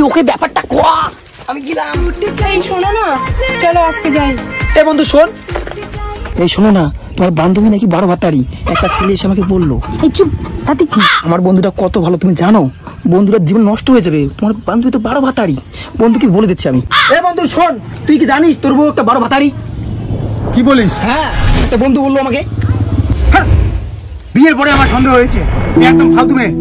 ওকে ব্যাপারটা কোয়া। আমি গেলাম। এই শোনো না, চলো আজকে যাই। এ বন্ধু শোন, এই শোনো না, তোমার বান্ধবী নাকি 12 ভাতারি। একটা ছেলে এসে আমাকে বললো। এই চুপ, তাতে কি? আমার বন্ধুটা কত ভালো তুমি জানো? বন্ধুটার জীবন নষ্ট হয়ে যাবে। তোমার বান্ধবী তো 12 ভাতারি। বন্ধুকে বলে দিচ্ছি আমি। এ বন্ধু শোন, তুই কি জানিস তোর বউ একটা 12 ভাতারি? কি বলিস? হ্যাঁ, একটা বন্ধু বললো আমাকে। বিয়ের পরে আমার সন্দেহ হয়েছে, তুমি একদম ফালতু মেয়ে।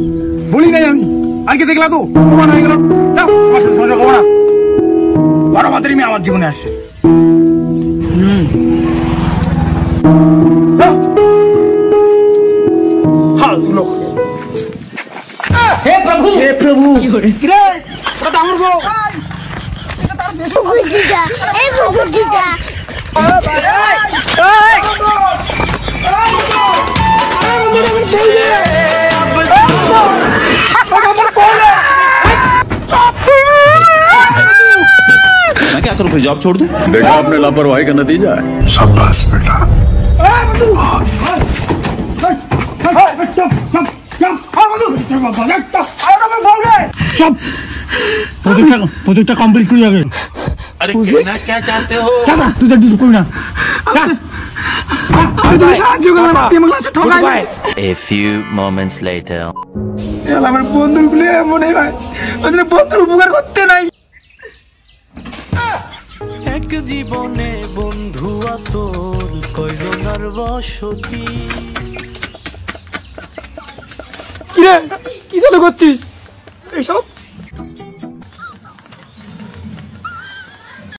বলি নাই আমি, আজকে দেখলা তো প্রমাণ হয়ে গেল। যাও, আমার সাথে সমস্যা করবো না। 12 ভাতারি মেয়ে আমার জীবনে আসছে। ফালতু লোক। হে প্রভু, হে প্রভু। কিরে ওটা আমার বউ। বুকুটিটা, এই বুকুটিটা। मैं क्या करूं, फिर जॉब छोड़ दूं? देखा आपने लापरवाही का नतीजा है। शाबाश बेटा। प्रोजेक्ट कंप्लीट करिए आगे। अरे कहना क्या चाहते हो? तू जल्दी कोई ना। A few moments later. আমার বন্ধুর বলে মনে হয় বন্ধুর উপকার করতে নাই। এক জীবনে বন্ধু তোর কয়জনের বসতি। কিরে কি চালু করছিস এইসব?